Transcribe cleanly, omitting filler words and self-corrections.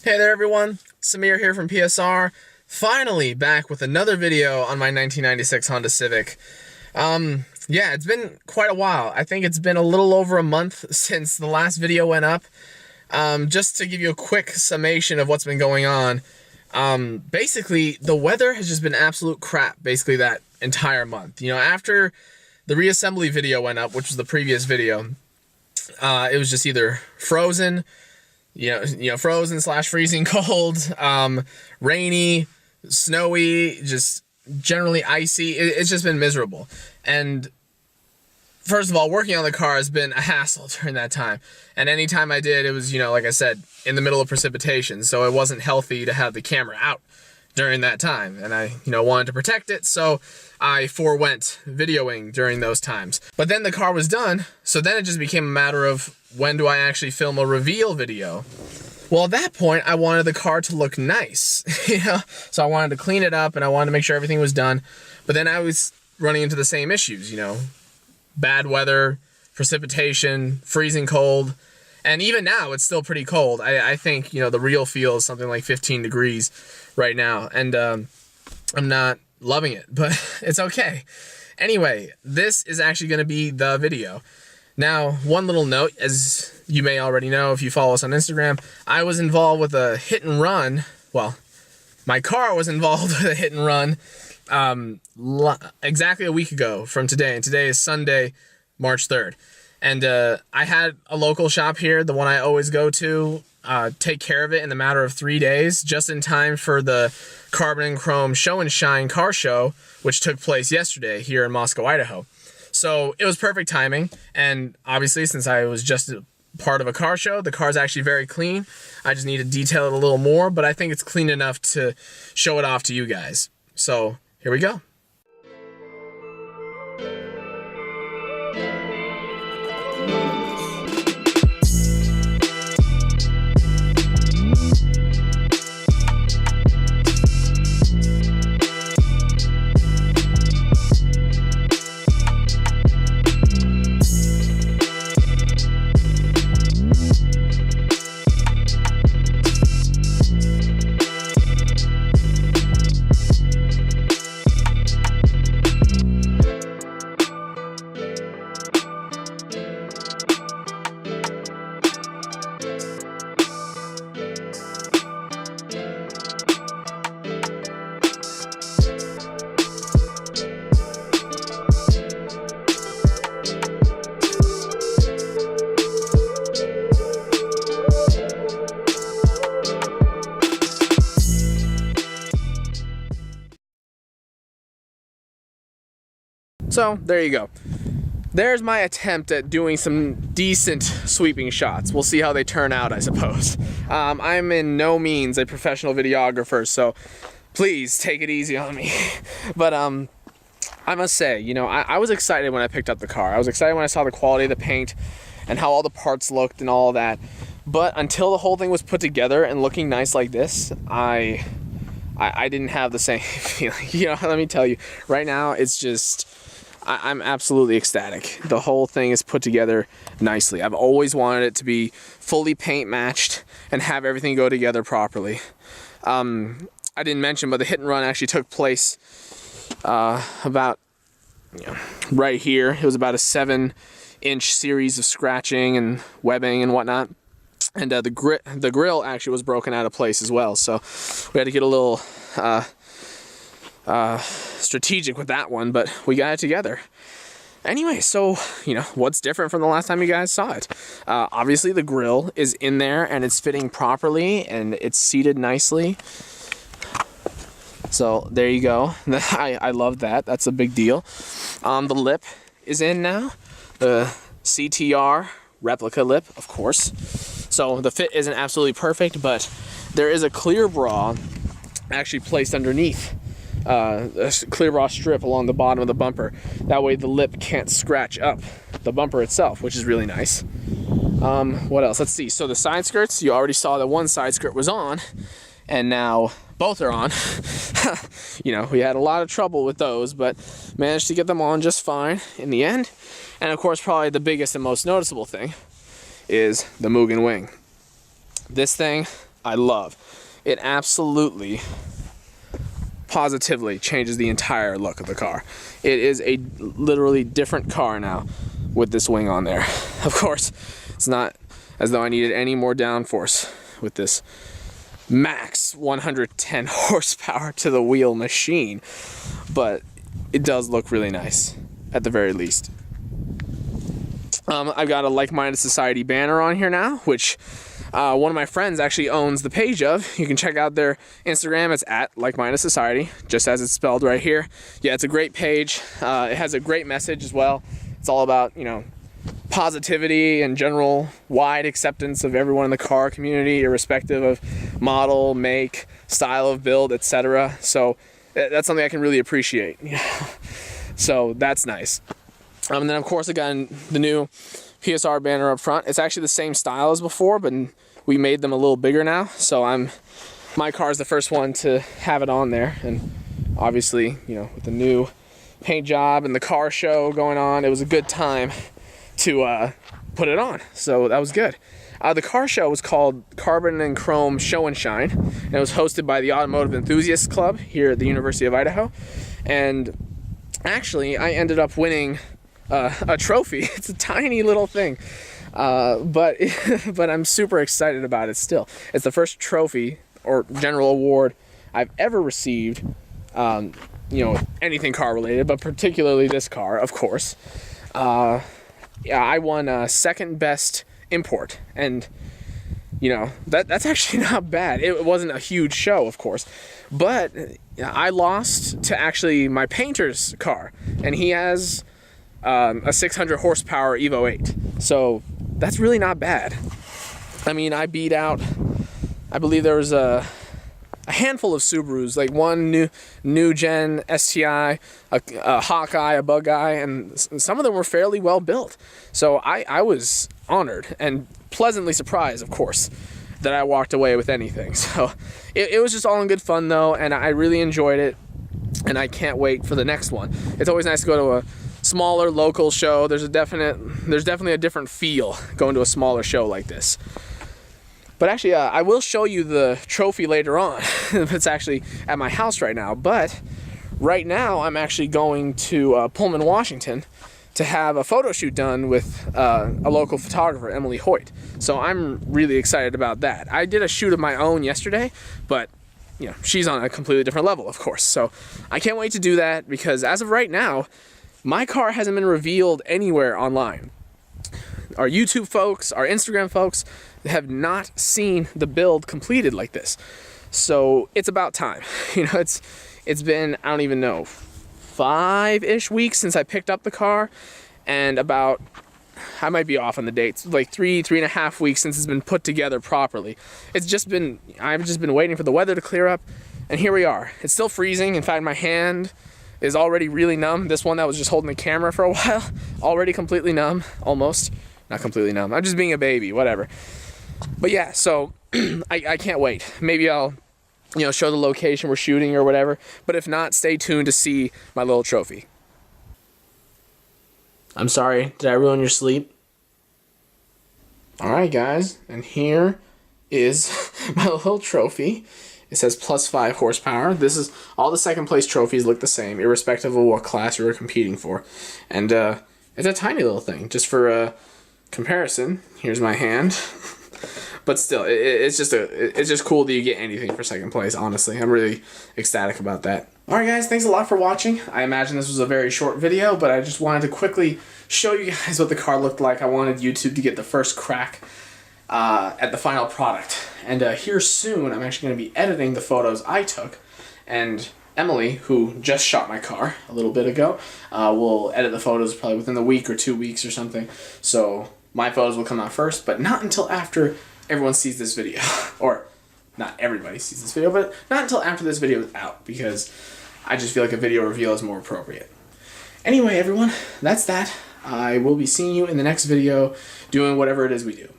Hey there everyone, Samir here from PSR, finally back with another video on my 1996 Honda Civic. Yeah, it's been quite a while. I think it's been a little over a month since the last video went up. Just to give you a quick summation of what's been going on, basically the weather has just been absolute crap basically that entire month. You know, after the reassembly video went up, which was the previous video, it was just either frozen, frozen / freezing cold, rainy, snowy, just generally icy. It's just been miserable. And first of all, working on the car has been a hassle during that time. And anytime I did, it was, like I said, in the middle of precipitation. So it wasn't healthy to have the camera out during that time. And I, wanted to protect it. So I forewent videoing during those times. But then the car was done. So then it just became a matter of, when do I actually film a reveal video? Well, at that point, I wanted the car to look nice, So I wanted to clean it up and I wanted to make sure everything was done. But then I was running into the same issues, bad weather, precipitation, freezing cold. And even now, it's still pretty cold. I think, the real feel is something like 15 degrees right now. And I'm not loving it, but it's okay. Anyway, this is actually going to be the video. Now, one little note, as you may already know if you follow us on Instagram, I was involved with a hit and run. Well, my car was involved with a hit and run exactly a week ago from today. And today is Sunday, March 3rd. And I had a local shop here, the one I always go to, take care of it in the matter of 3 days, just in time for the Carbon&Chrome Show&Shine car show, which took place yesterday here in Moscow, Idaho. So it was perfect timing, and obviously since I was just a part of a car show, the car's actually very clean. I just need to detail it a little more, but I think it's clean enough to show it off to you guys. So here we go. So there you go. There's my attempt at doing some decent sweeping shots. We'll see how they turn out, I suppose. I'm in no means a professional videographer, so please take it easy on me. But I must say, I was excited when I picked up the car. I was excited when I saw the quality of the paint and how all the parts looked and all that. But until the whole thing was put together and looking nice like this, I didn't have the same feeling. Let me tell you, right now it's just, I'm absolutely ecstatic. The whole thing is put together nicely. I've always wanted it to be fully paint matched and have everything go together properly. I didn't mention, but the hit and run actually took place about right here. It was about a 7-inch series of scratching and webbing and whatnot. And the grill actually was broken out of place as well. So we had to get a little strategic with that one, but we got it together. Anyway, so, what's different from the last time you guys saw it? Obviously, the grill is in there, and it's fitting properly, and it's seated nicely. So, there you go. I love that. That's a big deal. The lip is in now. The CTR replica lip, of course. So, the fit isn't absolutely perfect, but there is a clear bra actually placed underneath a clear bra strip along the bottom of the bumper. That way the lip can't scratch up the bumper itself, which is really nice. What else? Let's see. So the side skirts, you already saw that one side skirt was on, and now both are on. We had a lot of trouble with those, but managed to get them on just fine in the end. And of course, probably the biggest and most noticeable thing is the Mugen wing. This thing, I love. It absolutely, positively changes the entire look of the car. It is a literally different car now with this wing on there. Of course, it's not as though I needed any more downforce with this max 110 horsepower to the wheel machine, but it does look really nice at the very least. I've got a Like-Minded Society banner on here now, which one of my friends actually owns the page of. You can check out their Instagram. It's at Like-Minded Society, just as it's spelled right here. Yeah, it's a great page. It has a great message as well. It's all about, you know, positivity and general wide acceptance of everyone in the car community, irrespective of model, make, style of build, etc. So that's something I can really appreciate. So that's nice. And then of course I got the new PSR banner up front. It's actually the same style as before, but we made them a little bigger now. So my car is the first one to have it on there, and obviously, you know, with the new paint job and the car show going on, it was a good time to put it on. So that was good. The car show was called Carbon&Chrome Show&Shine, and it was hosted by the Automotive Enthusiasts Club here at the University of Idaho. And actually, I ended up winning a trophy. It's a tiny little thing, but I'm super excited about it still. It's the first trophy or general award I've ever received, you know, anything car related, but particularly this car, of course. Yeah, I won second best import, and you know, that's actually not bad. It wasn't a huge show, of course, but I lost to actually my painter's car, and he has a 600 horsepower Evo 8, so that's really not bad. I mean, I beat out, I believe there was a handful of Subarus, like one new gen STI, a Hawkeye, a Bug Eye, and some of them were fairly well built. So I was honored and pleasantly surprised, of course, that I walked away with anything. So it was just all in good fun though, and I really enjoyed it, and I can't wait for the next one. It's always nice to go to a smaller local show. There's definitely a different feel going to a smaller show like this. But actually, I will show you the trophy later on. It's actually at my house right now. But right now, I'm actually going to Pullman, Washington, to have a photo shoot done with a local photographer, Emily Hoyt. So I'm really excited about that. I did a shoot of my own yesterday, but you know, she's on a completely different level, of course. So I can't wait to do that, because as of right now, my car hasn't been revealed anywhere online. Our YouTube folks, our Instagram folks, have not seen the build completed like this. So it's about time. You know, it's been, I don't even know, 5-ish weeks since I picked up the car, and about, I might be off on the dates, like 3.5 weeks since it's been put together properly. I've just been waiting for the weather to clear up, and here we are. It's still freezing. In fact, my hand is already really numb. This one that was just holding the camera for a while, already completely numb, almost. Not completely numb. I'm just being a baby, whatever. But yeah, so I can't wait. Maybe I'll, you know, show the location we're shooting or whatever. But if not, stay tuned to see my little trophy. I'm sorry, did I ruin your sleep? Alright guys, and here is my little trophy. It says +5 horsepower. This is, all the second place trophies look the same, irrespective of what class you were competing for. And it's a tiny little thing, just for comparison. Here's my hand. But still, it's just cool that you get anything for second place, honestly. I'm really ecstatic about that. Alright guys, thanks a lot for watching. I imagine this was a very short video, but I just wanted to quickly show you guys what the car looked like. I wanted YouTube to get the first crack at the final product. And here soon, I'm actually going to be editing the photos I took. And Emily, who just shot my car a little bit ago, will edit the photos probably within the week or 2 weeks or something. So my photos will come out first, but not until after everyone sees this video. Or, not everybody sees this video, but not until after this video is out, because I just feel like a video reveal is more appropriate. Anyway, everyone, that's that. I will be seeing you in the next video doing whatever it is we do.